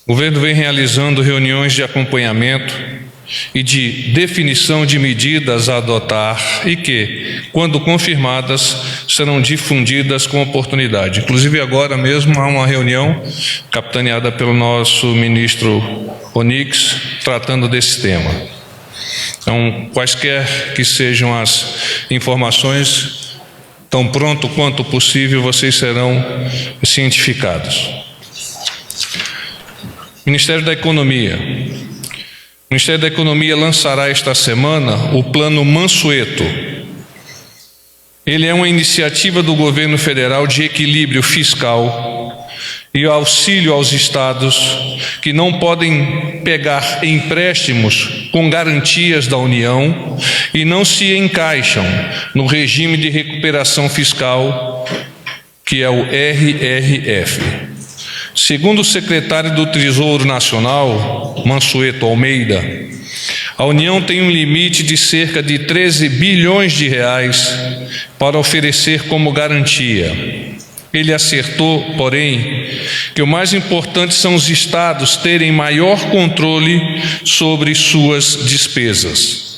O governo vem realizando reuniões de acompanhamento e de definição de medidas a adotar e que, quando confirmadas, serão difundidas com oportunidade. Inclusive, agora mesmo há uma reunião capitaneada pelo nosso ministro Onyx, tratando desse tema. Então, quaisquer que sejam as informações, tão pronto quanto possível, vocês serão cientificados. Ministério da Economia. O Ministério da Economia lançará esta semana o Plano Mansueto. Ele é uma iniciativa do governo federal de equilíbrio fiscal e auxílio aos estados que não podem pegar empréstimos com garantias da União e não se encaixam no regime de recuperação fiscal, que é o RRF. Segundo o secretário do Tesouro Nacional, Mansueto Almeida, a União tem um limite de cerca de 13 bilhões de reais para oferecer como garantia. Ele acertou, porém, que o mais importante são os estados terem maior controle sobre suas despesas.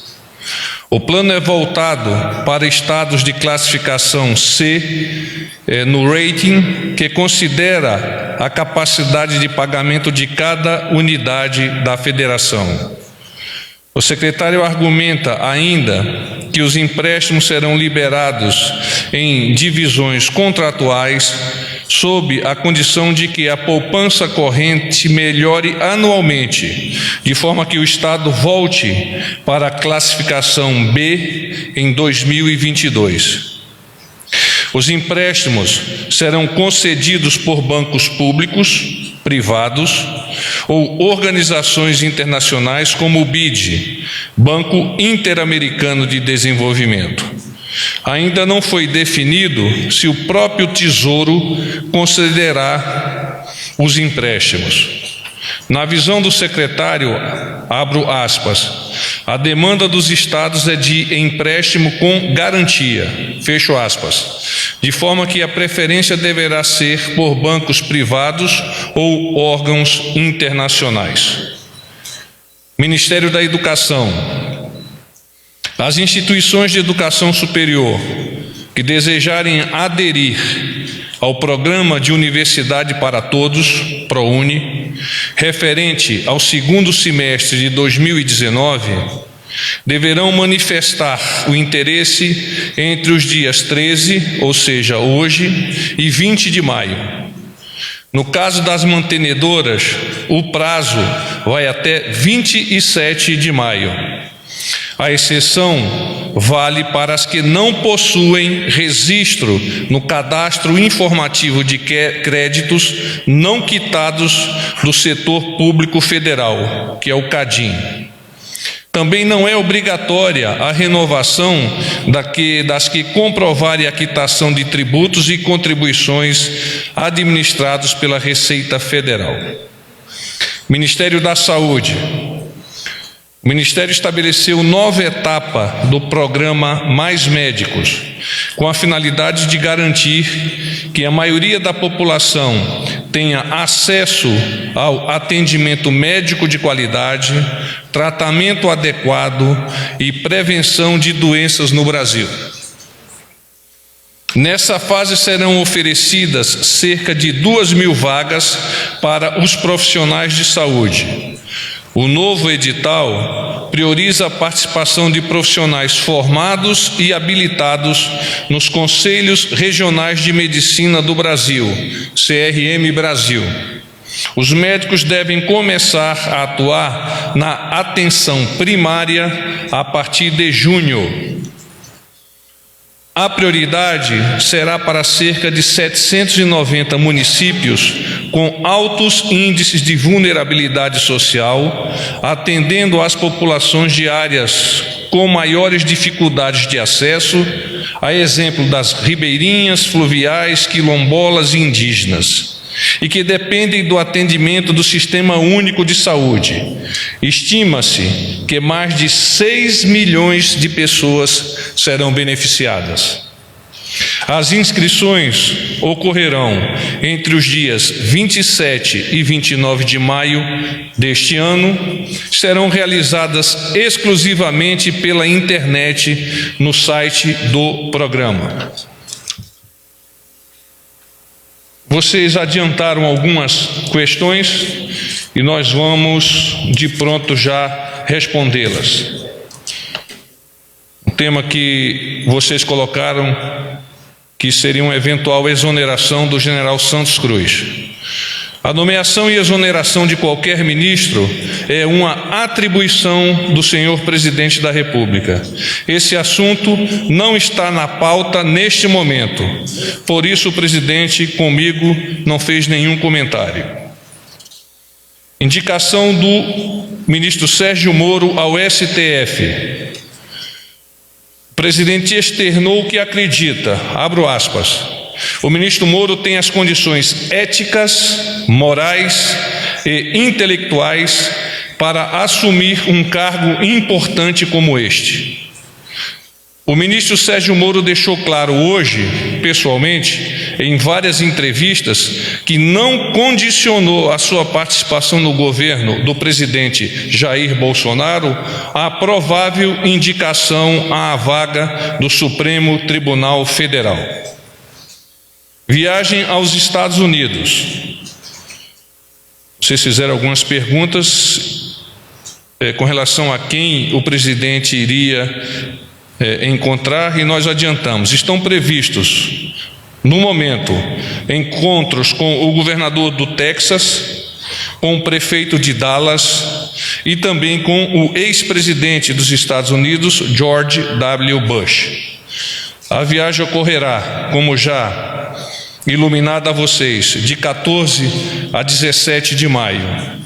O plano é voltado para estados de classificação C, no rating, que considera a capacidade de pagamento de cada unidade da federação. O secretário argumenta ainda que os empréstimos serão liberados em divisões contratuais, sob a condição de que a poupança corrente melhore anualmente, de forma que o Estado volte para a classificação B em 2022. Os empréstimos serão concedidos por bancos públicos, privados ou organizações internacionais como o BID, Banco Interamericano de Desenvolvimento. Ainda não foi definido se o próprio Tesouro concederá os empréstimos. Na visão do secretário, abro aspas, a demanda dos estados é de empréstimo com garantia, fecho aspas, de forma que a preferência deverá ser por bancos privados ou órgãos internacionais. Ministério da Educação. As instituições de educação superior que desejarem aderir ao Programa de Universidade para Todos, ProUni, referente ao segundo semestre de 2019, deverão manifestar o interesse entre os dias 13, ou seja, hoje, e 20 de maio. No caso das mantenedoras, o prazo vai até 27 de maio. A exceção vale para as que não possuem registro no cadastro informativo de créditos não quitados do setor público federal, que é o CADIM. Também não é obrigatória a renovação das que comprovarem a quitação de tributos e contribuições administrados pela Receita Federal. Ministério da Saúde. O Ministério estabeleceu nova etapa do programa Mais Médicos, com a finalidade de garantir que a maioria da população tenha acesso ao atendimento médico de qualidade, tratamento adequado e prevenção de doenças no Brasil. Nessa fase serão oferecidas cerca de 2.000 vagas para os profissionais de saúde. O novo edital prioriza a participação de profissionais formados e habilitados nos Conselhos Regionais de Medicina do Brasil, CRM Brasil. Os médicos devem começar a atuar na atenção primária a partir de junho. A prioridade será para cerca de 790 municípios com altos índices de vulnerabilidade social, atendendo às populações de áreas com maiores dificuldades de acesso, a exemplo das ribeirinhas, fluviais, quilombolas e indígenas, e que dependem do atendimento do Sistema Único de Saúde. Estima-se que mais de 6 milhões de pessoas serão beneficiadas. As inscrições ocorrerão entre os dias 27 e 29 de maio deste ano. Serão realizadas exclusivamente pela internet no site do programa. Vocês adiantaram algumas questões e nós vamos de pronto já respondê-las. O tema que vocês colocaram, que seria uma eventual exoneração do general Santos Cruz. A nomeação e exoneração de qualquer ministro é uma atribuição do senhor presidente da República. Esse assunto não está na pauta neste momento. Por isso, o presidente, comigo, não fez nenhum comentário. Indicação do ministro Sérgio Moro ao STF. O presidente externou que acredita, abro aspas, o ministro Moro tem as condições éticas, morais e intelectuais para assumir um cargo importante como este. O ministro Sérgio Moro deixou claro hoje, pessoalmente, em várias entrevistas, que não condicionou a sua participação no governo do presidente Jair Bolsonaro à provável indicação à vaga do Supremo Tribunal Federal. Viagem aos Estados Unidos. Vocês fizeram algumas perguntas com relação a quem o presidente iria encontrar, e nós adiantamos. Estão previstos, no momento, encontros com o governador do Texas, com o prefeito de Dallas e também com o ex-presidente dos Estados Unidos, George W. Bush. A viagem ocorrerá, como já iluminado a vocês, de 14 a 17 de maio.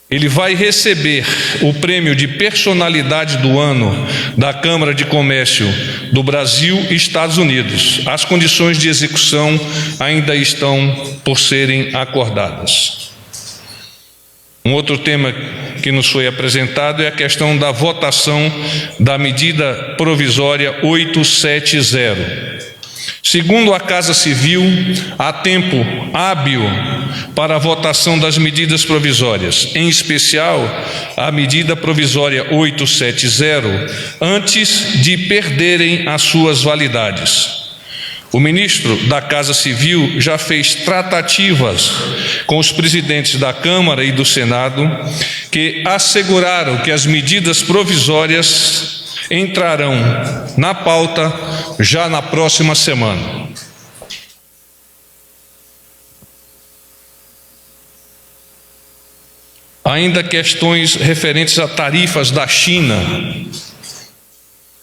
Ele vai receber o prêmio de personalidade do ano da Câmara de Comércio do Brasil e Estados Unidos. As condições de execução ainda estão por serem acordadas. Um outro tema que nos foi apresentado é a questão da votação da medida provisória 870. Segundo a Casa Civil, há tempo hábil para a votação das medidas provisórias, em especial a medida provisória 870, antes de perderem as suas validades. O ministro da Casa Civil já fez tratativas com os presidentes da Câmara e do Senado, que asseguraram que as medidas provisórias entrarão na pauta já na próxima semana. Ainda questões referentes a tarifas da China.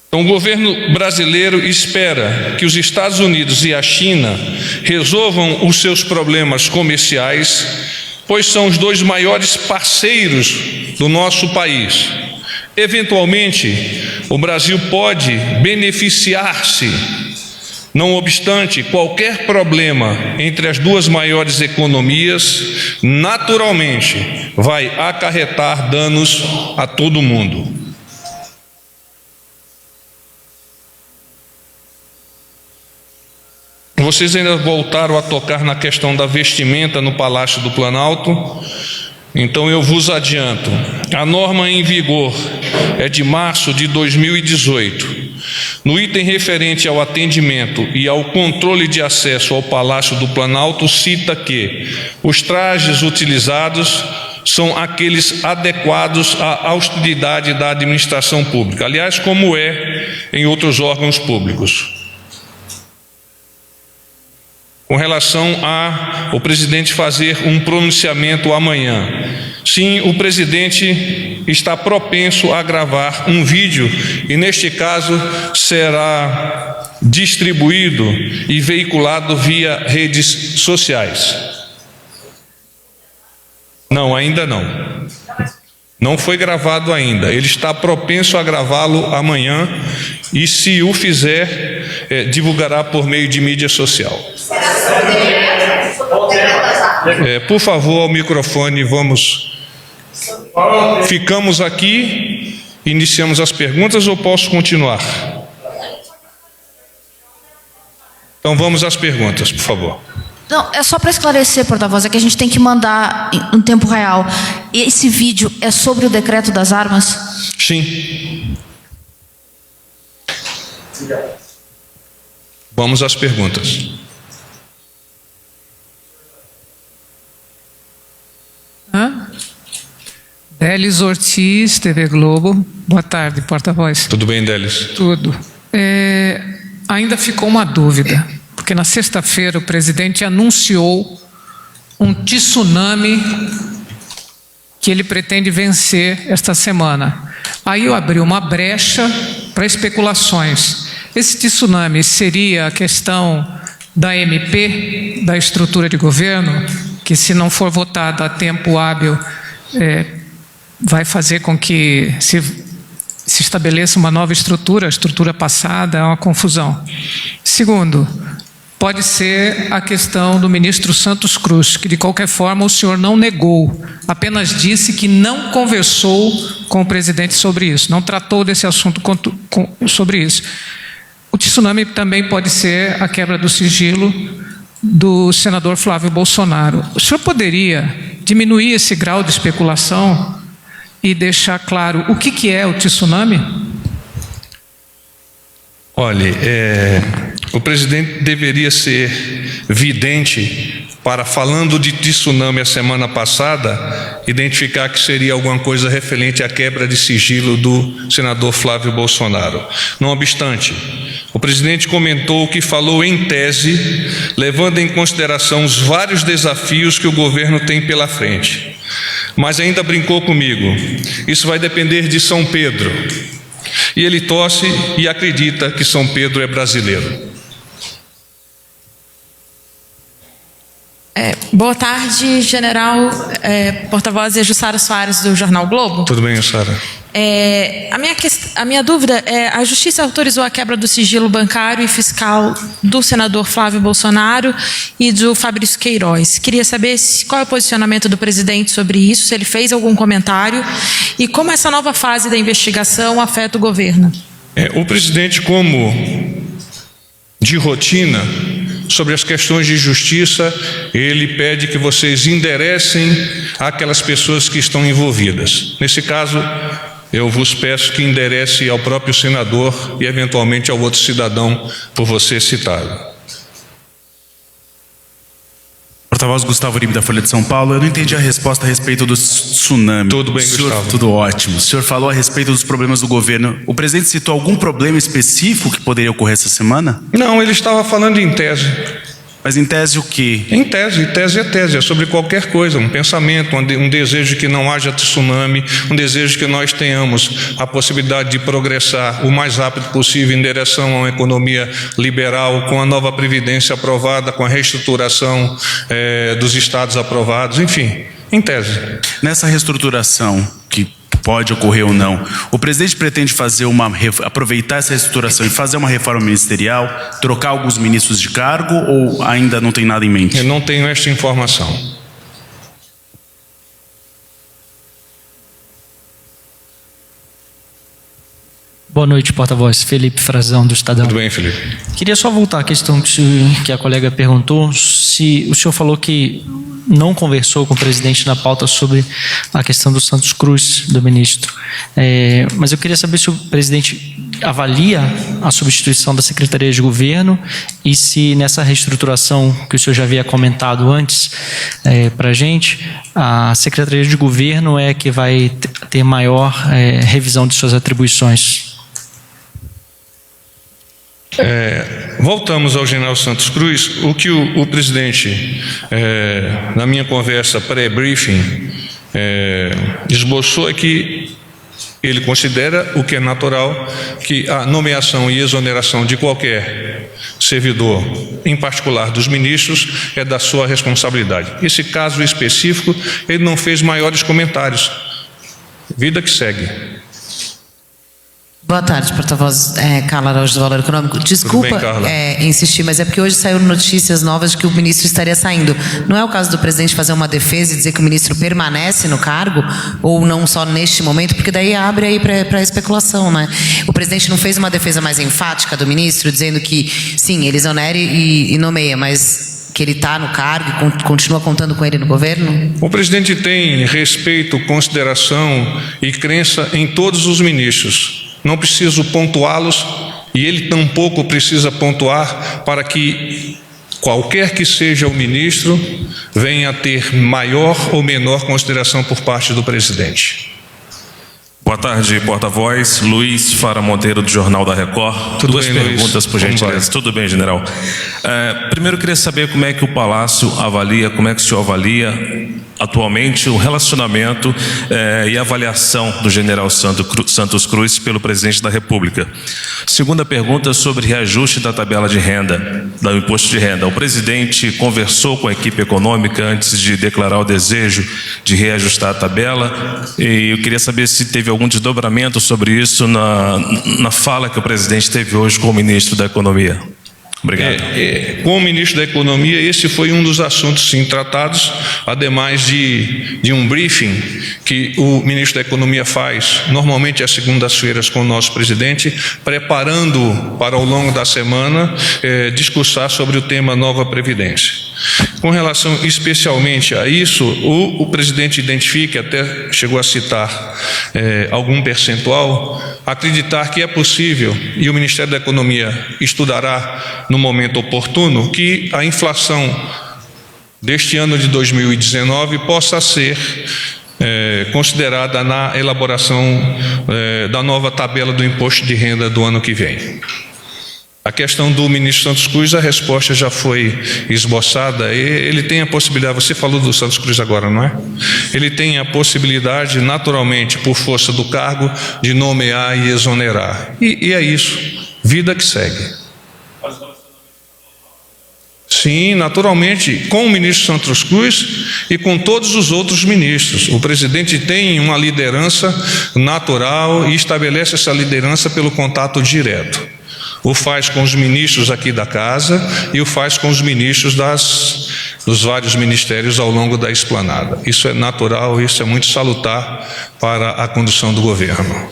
Então, o governo brasileiro espera que os Estados Unidos e a China resolvam os seus problemas comerciais, pois são os dois maiores parceiros do nosso país. Eventualmente, o Brasil pode beneficiar-se, não obstante qualquer problema entre as duas maiores economias, naturalmente vai acarretar danos a todo mundo. Vocês ainda voltaram a tocar na questão da vestimenta no Palácio do Planalto. Então eu vos adianto, a norma em vigor é de março de 2018. No item referente ao atendimento e ao controle de acesso ao Palácio do Planalto, cita que os trajes utilizados são aqueles adequados à austeridade da administração pública, aliás, como é em outros órgãos públicos. Com relação a o presidente fazer um pronunciamento amanhã. Sim, o presidente está propenso a gravar um vídeo e, neste caso, será distribuído e veiculado via redes sociais. Não, ainda não. Não foi gravado ainda. Ele está propenso a gravá-lo amanhã e, se o fizer, divulgará por meio de mídia social. Por favor, ao microfone, ficamos aqui, iniciamos as perguntas ou posso continuar? Então vamos às perguntas, por favor. Não, é só para esclarecer, porta-voz, é que a gente tem que mandar em tempo real. Esse vídeo é sobre o decreto das armas? Sim. Vamos às perguntas. Délis Ortiz, TV Globo. Boa tarde, porta-voz. Tudo bem, Délis? Tudo. Ainda ficou uma dúvida, porque na sexta-feira o presidente anunciou um tsunami que ele pretende vencer esta semana. Aí eu abri uma brecha para especulações. Esse tsunami seria a questão da MP, da estrutura de governo, que se não for votada a tempo hábil, vai fazer com que se estabeleça uma nova estrutura, a estrutura passada é uma confusão. Segundo, pode ser a questão do ministro Santos Cruz, que de qualquer forma o senhor não negou, apenas disse que não conversou com o presidente sobre isso, não tratou desse assunto sobre isso. O tsunami também pode ser a quebra do sigilo do senador Flávio Bolsonaro. O senhor poderia diminuir esse grau de especulação e deixar claro o que é o tsunami? Olha, o presidente deveria ser vidente para, falando de tsunami a semana passada, identificar que seria alguma coisa referente à quebra de sigilo do senador Flávio Bolsonaro. Não obstante, o presidente comentou que falou em tese, levando em consideração os vários desafios que o governo tem pela frente. Mas ainda brincou comigo, isso vai depender de São Pedro. E ele torce e acredita que São Pedro é brasileiro. Boa tarde, general, porta-voz Jussara Soares, do Jornal Globo. Tudo bem, Jussara? A minha dúvida é: a Justiça autorizou a quebra do sigilo bancário e fiscal do senador Flávio Bolsonaro e do Fabrício Queiroz. Queria saber qual é o posicionamento do presidente sobre isso, se ele fez algum comentário e como essa nova fase da investigação afeta o governo. O presidente, como de rotina, sobre as questões de justiça, ele pede que vocês enderecem aquelas pessoas que estão envolvidas. Nesse caso, eu vos peço que enderece ao próprio senador e eventualmente ao outro cidadão por você citado. Porta-voz Gustavo Uribe, da Folha de São Paulo. Eu não entendi a resposta a respeito do tsunami. Tudo bem, Gustavo? Tudo ótimo. O senhor falou a respeito dos problemas do governo. O presidente citou algum problema específico que poderia ocorrer essa semana? Não, ele estava falando em tese. Mas em tese o quê? Em tese, é sobre qualquer coisa, um pensamento, um desejo que não haja tsunami, um desejo que nós tenhamos a possibilidade de progressar o mais rápido possível em direção a uma economia liberal, com a nova Previdência aprovada, com a reestruturação dos estados aprovados, enfim, em tese. Nessa reestruturação, que pode ocorrer ou não, o presidente pretende aproveitar essa reestruturação e fazer uma reforma ministerial, trocar alguns ministros de cargo, ou ainda não tem nada em mente? Eu não tenho esta informação. Boa noite, porta-voz. Felipe Frazão, do Estadão. Tudo bem, Felipe? Queria só voltar à questão que a colega perguntou, se o senhor falou que não conversou com o presidente na pauta sobre a questão do Santos Cruz, do ministro. Mas eu queria saber se o presidente avalia a substituição da Secretaria de Governo e se nessa reestruturação que o senhor já havia comentado antes para a gente, a Secretaria de Governo é que vai ter maior revisão de suas atribuições. Voltamos ao general Santos Cruz. O que o presidente, na minha conversa pré-briefing, esboçou é que ele considera, o que é natural, que a nomeação e exoneração de qualquer servidor, em particular dos ministros, é da sua responsabilidade. Esse caso específico, ele não fez maiores comentários. Vida que segue. Boa tarde, porta-voz Carla Araújo do Valor Econômico. Desculpa Tudo bem, Carla? Insistir, mas é porque hoje saíram notícias novas de que o ministro estaria saindo. Não é o caso do presidente fazer uma defesa e dizer que o ministro permanece no cargo, ou não só neste momento, porque daí abre aí para especulação, né? O presidente não fez uma defesa mais enfática do ministro, dizendo que, sim, ele exonera e nomeia, mas que ele está no cargo e continua contando com ele no governo? O presidente tem respeito, consideração e crença em todos os ministros. Não preciso pontuá-los e ele tampouco precisa pontuar para que qualquer que seja o ministro venha a ter maior ou menor consideração por parte do presidente. Boa tarde, porta-voz. Luiz Fara Monteiro, do Jornal da Record. Tudo Duas bem, perguntas, Luiz? por Como gentileza. vai? Tudo bem, general. Primeiro, eu queria saber como é que o Palácio avalia, como é que o senhor avalia atualmente o relacionamento e a avaliação do general Santos Cruz pelo presidente da República. Segunda pergunta sobre reajuste da tabela de renda, do imposto de renda. O presidente conversou com a equipe econômica antes de declarar o desejo de reajustar a tabela, e eu queria saber se teve algum desdobramento sobre isso na fala que o presidente teve hoje com o ministro da Economia. Obrigado. Com o ministro da Economia, esse foi um dos assuntos, sim, tratados, ademais de um briefing que o ministro da Economia faz, normalmente às segundas-feiras, com o nosso presidente, preparando para, ao longo da semana, discursar sobre o tema Nova Previdência. Com relação especialmente a isso, o presidente identifica, até chegou a citar algum percentual, acreditar que é possível, e o Ministério da Economia estudará no momento oportuno, que a inflação deste ano de 2019 possa ser considerada na elaboração da nova tabela do imposto de renda do ano que vem. A questão do ministro Santos Cruz, a resposta já foi esboçada. Ele tem a possibilidade, você falou do Santos Cruz agora, não é? Ele tem a possibilidade, naturalmente, por força do cargo, de nomear e exonerar. E é isso, vida que segue. Sim, naturalmente, com o ministro Santos Cruz e com todos os outros ministros. O presidente tem uma liderança natural e estabelece essa liderança pelo contato direto. O faz com os ministros aqui da casa e o faz com os ministros dos vários ministérios ao longo da esplanada. Isso é natural, isso é muito salutar para a condução do governo.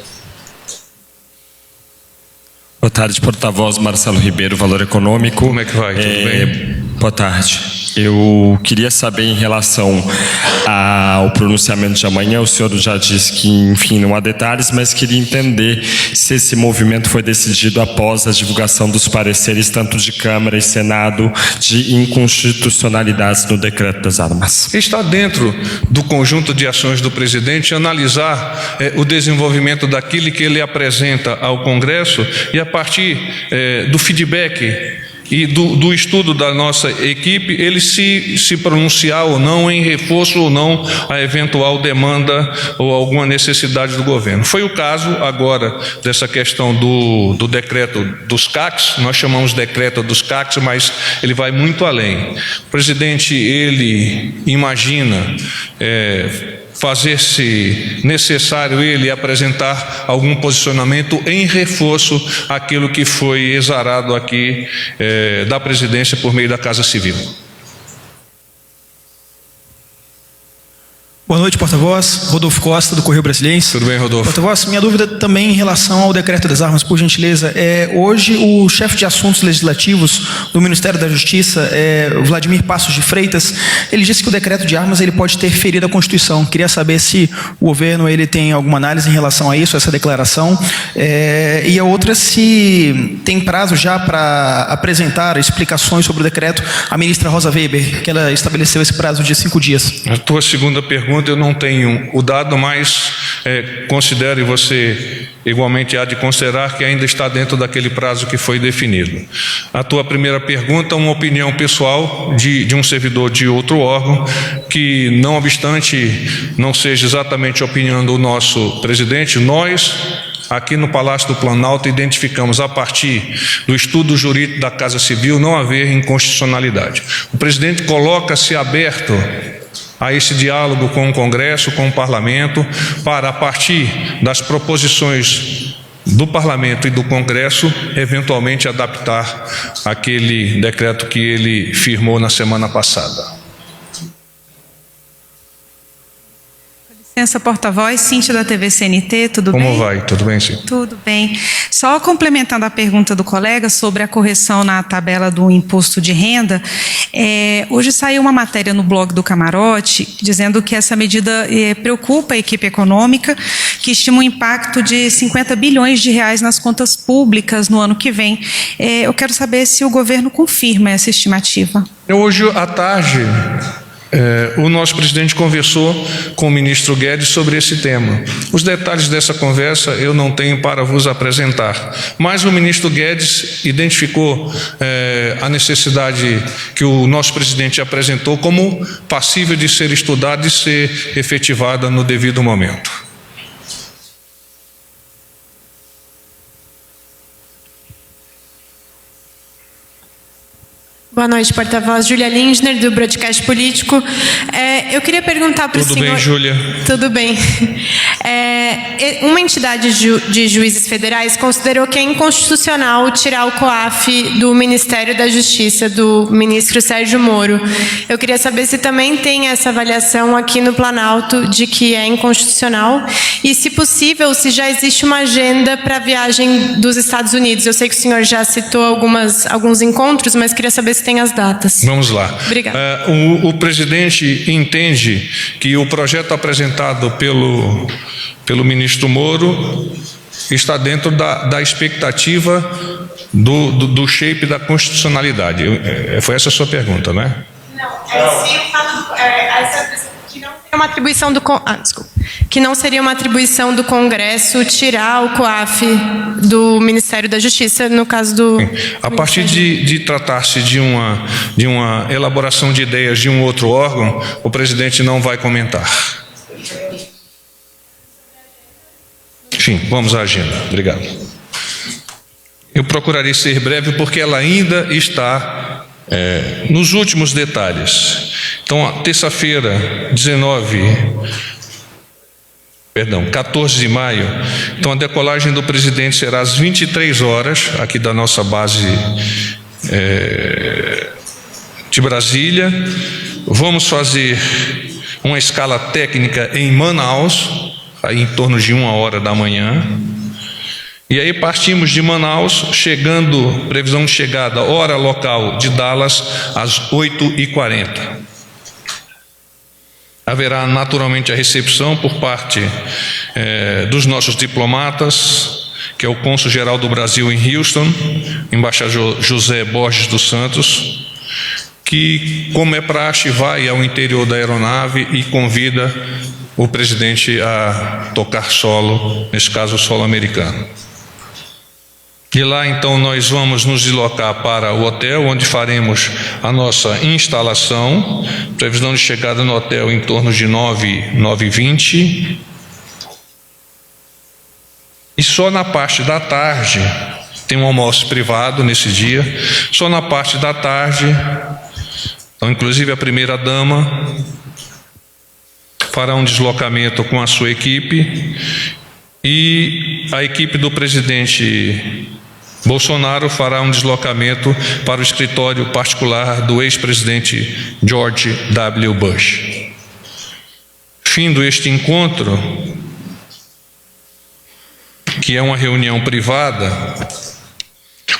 Boa tarde, porta-voz Marcelo Ribeiro, Valor Econômico. Como é que vai? Tudo bem? Boa tarde. Eu queria saber em relação ao pronunciamento de amanhã, o senhor já disse que, enfim, não há detalhes, mas queria entender se esse movimento foi decidido após a divulgação dos pareceres, tanto de Câmara e Senado, de inconstitucionalidades no decreto das armas. Está dentro do conjunto de ações do presidente analisar o desenvolvimento daquilo que ele apresenta ao Congresso e, a partir do feedback e do estudo da nossa equipe, ele se pronunciar ou não em reforço ou não a eventual demanda ou alguma necessidade do governo. Foi o caso agora dessa questão do decreto dos CACs, nós chamamos de decreto dos CACs, mas ele vai muito além. O presidente, ele imagina fazer-se necessário ele apresentar algum posicionamento em reforço àquilo que foi exarado aqui da presidência por meio da Casa Civil. Boa noite, porta-voz. Rodolfo Costa, do Correio Brasiliense. Tudo bem, Rodolfo? Porta-voz, minha dúvida também em relação ao decreto das armas, por gentileza. Hoje, o chefe de assuntos legislativos do Ministério da Justiça, Vladimir Passos de Freitas, ele disse que o decreto de armas ele pode ter ferido a Constituição. Queria saber se o governo ele tem alguma análise em relação a isso, essa declaração. E a outra, se tem prazo já para apresentar explicações sobre o decreto à ministra Rosa Weber, que ela estabeleceu esse prazo de 5 dias. A tua segunda pergunta, eu não tenho o dado, mas considero, e você igualmente há de considerar, que ainda está dentro daquele prazo que foi definido. A tua primeira pergunta, uma opinião pessoal de um servidor de outro órgão, que não obstante não seja exatamente a opinião do nosso presidente, nós aqui no Palácio do Planalto identificamos, a partir do estudo jurídico da Casa Civil, não haver inconstitucionalidade. O presidente coloca-se aberto a esse diálogo com o Congresso, com o Parlamento, para, a partir das proposições do Parlamento e do Congresso, eventualmente adaptar aquele decreto que ele firmou na semana passada. Licença, porta-voz, Cíntia da TV CNT, tudo bem? Como vai? Tudo bem, sim? Tudo bem. Só complementando a pergunta do colega sobre a correção na tabela do imposto de renda, hoje saiu uma matéria no blog do Camarote dizendo que essa medida preocupa a equipe econômica, que estima um impacto de 50 bilhões de reais nas contas públicas no ano que vem. Eu quero saber se o governo confirma essa estimativa. Hoje à tarde, o nosso presidente conversou com o ministro Guedes sobre esse tema. Os detalhes dessa conversa eu não tenho para vos apresentar, mas o ministro Guedes identificou a necessidade que o nosso presidente apresentou como passível de ser estudada e ser efetivada no devido momento. Boa noite, porta-voz. Júlia Lindner, do Broadcast Político. Eu queria perguntar para o senhor... Tudo bem, Júlia? Tudo bem. Uma entidade de juízes federais considerou que é inconstitucional tirar o COAF do Ministério da Justiça, do ministro Sérgio Moro. Eu queria saber se também tem essa avaliação aqui no Planalto de que é inconstitucional e, se possível, se já existe uma agenda para a viagem dos Estados Unidos. Eu sei que o senhor já citou alguns encontros, mas queria saber se tem as datas. Vamos lá. Obrigada. O presidente entende que o projeto apresentado pelo ministro Moro está dentro da expectativa do shape da constitucionalidade. Foi essa a sua pergunta, não é? Não, sim, eu falo que não seria uma atribuição do que não seria uma atribuição do Congresso tirar o COAF do Ministério da Justiça, no caso do... A partir de tratar-se de uma elaboração de ideias de um outro órgão, o presidente não vai comentar. Enfim, vamos à agenda. Obrigado. Eu procurarei ser breve porque ela ainda está nos últimos detalhes. Então, terça-feira, 14 de maio, então a decolagem do presidente será às 23 horas, aqui da nossa base de Brasília. Vamos fazer uma escala técnica em Manaus, aí em torno de 1h da manhã. E aí partimos de Manaus, previsão de chegada, hora local de Dallas, às 8h40. Haverá naturalmente a recepção por parte dos nossos diplomatas, que é o cônsul-geral do Brasil em Houston, embaixador José Borges dos Santos, que, como é praxe, vai ao interior da aeronave e convida o presidente a tocar solo, nesse caso solo americano. De lá, então, nós vamos nos deslocar para o hotel, onde faremos a nossa instalação. Previsão de chegada no hotel em torno de 9h20. E só na parte da tarde, tem um almoço privado nesse dia, só na parte da tarde, então, inclusive a primeira-dama fará um deslocamento com a sua equipe e a equipe do presidente Bolsonaro fará um deslocamento para o escritório particular do ex-presidente George W. Bush. Findo este encontro, que é uma reunião privada,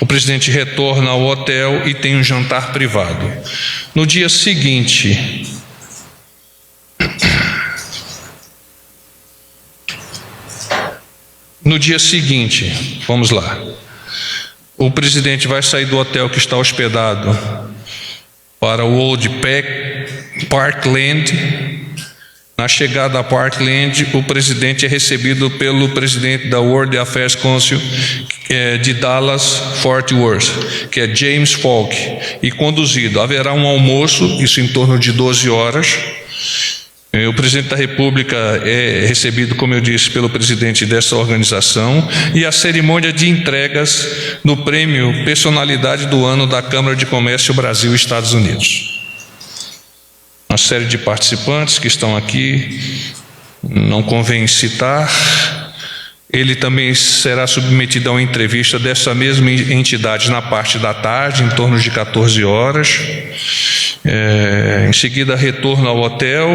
o presidente retorna ao hotel e tem um jantar privado. No dia seguinte, vamos lá. O presidente vai sair do hotel que está hospedado para o Old Parkland. Na chegada a Parkland, o presidente é recebido pelo presidente da World Affairs Council de Dallas-Fort Worth, que é James Falk, e conduzido. Haverá um almoço, isso em torno de 12 horas. O presidente da República é recebido, como eu disse, pelo presidente dessa organização, e a cerimônia de entregas do prêmio Personalidade do Ano da Câmara de Comércio Brasil-Estados Unidos. Uma série de participantes que estão aqui, não convém citar, Ele também será submetido a uma entrevista dessa mesma entidade na parte da tarde, em torno de 14 horas. Em seguida, retorno ao hotel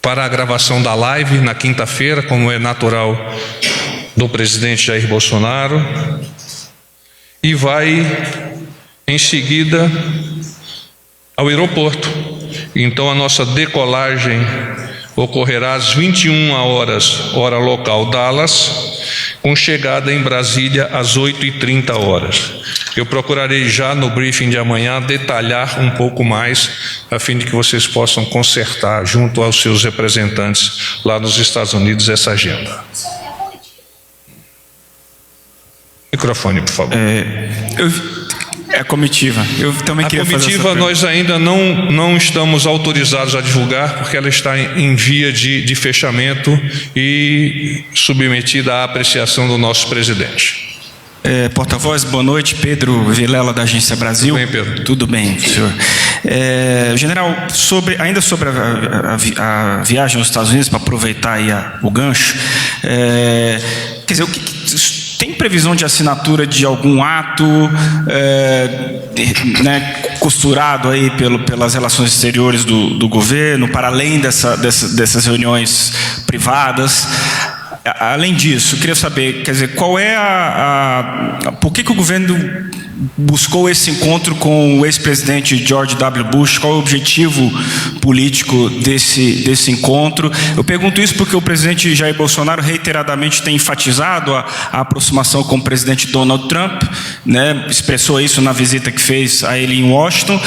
para a gravação da live na quinta-feira, como é natural do presidente Jair Bolsonaro. E vai, em seguida, ao aeroporto. Então, a nossa decolagem ocorrerá às 21 horas, hora local Dallas, com chegada em Brasília às 8h30. Eu procurarei já no briefing de amanhã detalhar um pouco mais, a fim de que vocês possam consertar junto aos seus representantes lá nos Estados Unidos essa agenda. Microfone, por favor. A comitiva. Eu também queria fazer essa pergunta. A comitiva nós ainda não estamos autorizados a divulgar, porque ela está em via de fechamento e submetida à apreciação do nosso presidente. Porta-voz, boa noite. Pedro Vilela, da Agência Brasil. Tudo bem, Pedro? Tudo bem, senhor. General, ainda sobre a viagem aos Estados Unidos, para aproveitar aí o gancho, quer dizer, tem previsão de assinatura de algum ato costurado aí pelas relações exteriores do governo, para além dessas reuniões privadas? Além disso, eu queria saber, quer dizer, qual é por que o governo buscou esse encontro com o ex-presidente George W. Bush? Qual é o objetivo político desse encontro? Eu pergunto isso porque o presidente Jair Bolsonaro reiteradamente tem enfatizado a aproximação com o presidente Donald Trump, né? Expressou isso na visita que fez a ele em Washington,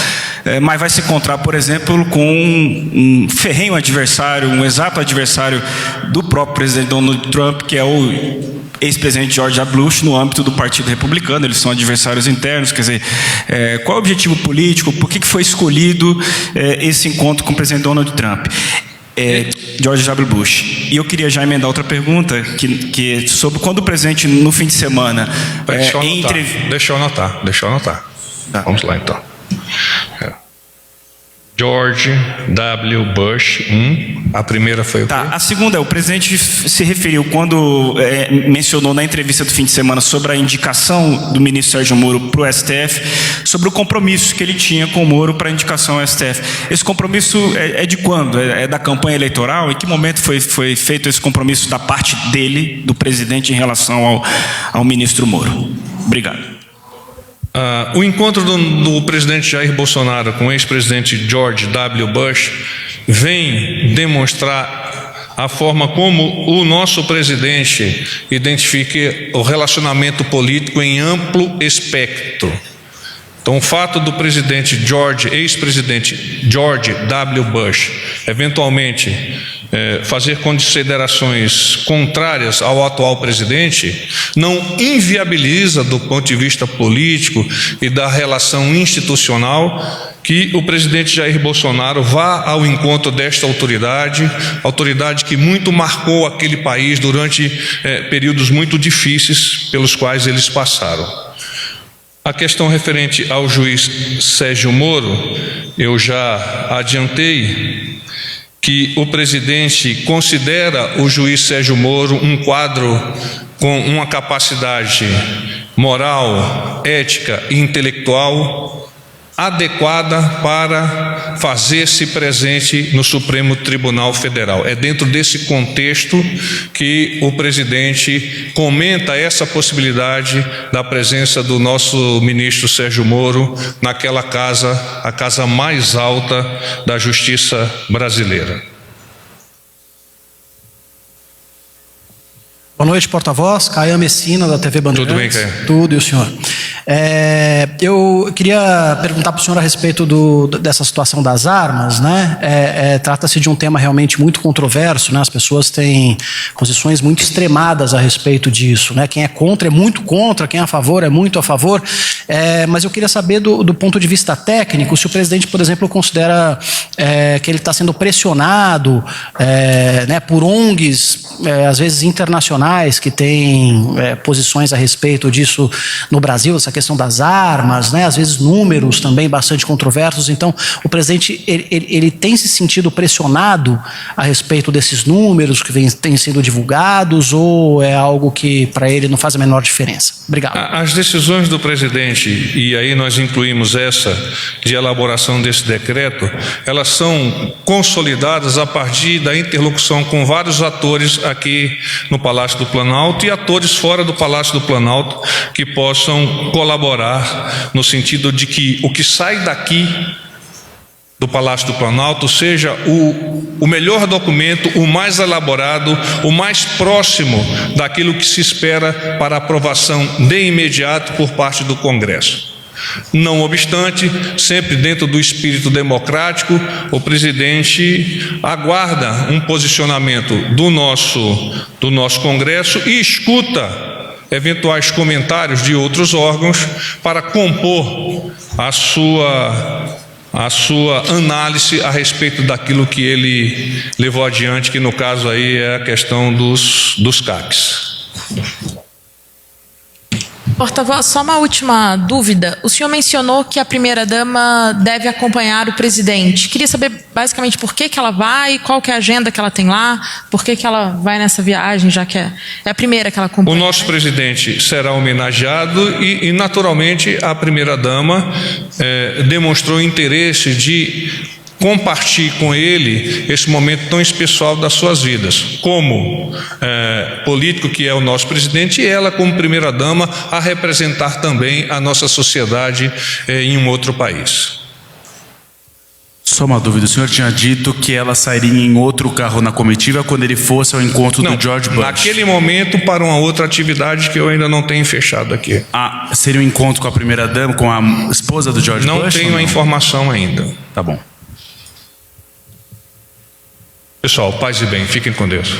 mas vai se encontrar, por exemplo, com um ferrenho adversário, um exato adversário do próprio presidente Donald Trump, que é o ex-presidente George W. Bush, no âmbito do Partido Republicano. Eles são adversários internos. Quer dizer, qual é o objetivo político? Por que foi escolhido esse encontro com o presidente Donald Trump? George W. Bush. E eu queria já emendar outra pergunta, que sobre quando o presidente, no fim de semana... Deixa eu anotar. Tá. Vamos lá, então. George W. Bush, a primeira foi o quê? A segunda, o presidente se referiu, quando mencionou na entrevista do fim de semana sobre a indicação do ministro Sérgio Moro para o STF, sobre o compromisso que ele tinha com o Moro para a indicação ao STF. Esse compromisso é de quando? É da campanha eleitoral? Em que momento foi feito esse compromisso da parte dele, do presidente, em relação ao ministro Moro? Obrigado. O encontro do presidente Jair Bolsonaro com o ex-presidente George W. Bush vem demonstrar a forma como o nosso presidente identifica o relacionamento político em amplo espectro. Então, o fato do ex-presidente George W. Bush, eventualmente fazer considerações contrárias ao atual presidente, não inviabiliza, do ponto de vista político e da relação institucional, que o presidente Jair Bolsonaro vá ao encontro desta autoridade que muito marcou aquele país durante períodos muito difíceis pelos quais eles passaram. A questão referente ao juiz Sérgio Moro, eu já adiantei que o presidente considera o juiz Sérgio Moro um quadro com uma capacidade moral, ética e intelectual adequada para fazer-se presente no Supremo Tribunal Federal. É dentro desse contexto que o presidente comenta essa possibilidade da presença do nosso ministro Sérgio Moro naquela casa, a casa mais alta da justiça brasileira. Boa noite, porta-voz. Caio Messina, da TV Bandeirantes. Tudo bem, Caio? Tudo, e o senhor? Eu queria perguntar para o senhor a respeito dessa situação das armas, né? Trata-se de um tema realmente muito controverso, né? As pessoas têm posições muito extremadas a respeito disso, né? Quem é contra é muito contra, quem é a favor é muito a favor. Mas eu queria saber do ponto de vista técnico, se o presidente, por exemplo, considera que ele está sendo pressionado né, por ONGs, às vezes internacionais, que têm posições a respeito disso no Brasil, essa questão das armas, né, às vezes números também bastante controversos. Então, o presidente ele tem se sentido pressionado a respeito desses números que têm sido divulgados, ou é algo que para ele não faz a menor diferença? Obrigado. As decisões do presidente, e aí nós incluímos essa de elaboração desse decreto, elas são consolidadas a partir da interlocução com vários atores aqui no Palácio do Planalto e atores fora do Palácio do Planalto que possam colaborar no sentido de que o que sai daqui do Palácio do Planalto seja o melhor documento, o mais elaborado, o mais próximo daquilo que se espera para aprovação de imediato por parte do Congresso. Não obstante, sempre dentro do espírito democrático, o presidente aguarda um posicionamento do nosso Congresso e escuta eventuais comentários de outros órgãos para compor a sua análise a respeito daquilo que ele levou adiante, que no caso aí é a questão dos CACs. Porta-voz, só uma última dúvida. O senhor mencionou que a primeira-dama deve acompanhar o presidente. Queria saber basicamente por que ela vai, qual que é a agenda que ela tem lá, por que ela vai nessa viagem, já que é a primeira que ela acompanha. O nosso presidente será homenageado e naturalmente, a primeira-dama demonstrou interesse de compartilhar com ele esse momento tão especial das suas vidas, como político que é o nosso presidente, e ela como primeira-dama a representar também a nossa sociedade em um outro país. Só uma dúvida, o senhor tinha dito que ela sairia em outro carro na comitiva quando ele fosse ao encontro do George Bush. Naquele momento para uma outra atividade que eu ainda não tenho fechado aqui. Seria um encontro com a primeira-dama, com a esposa do George Bush? Não tenho a informação ainda. Tá bom. Pessoal, paz e bem, fiquem com Deus.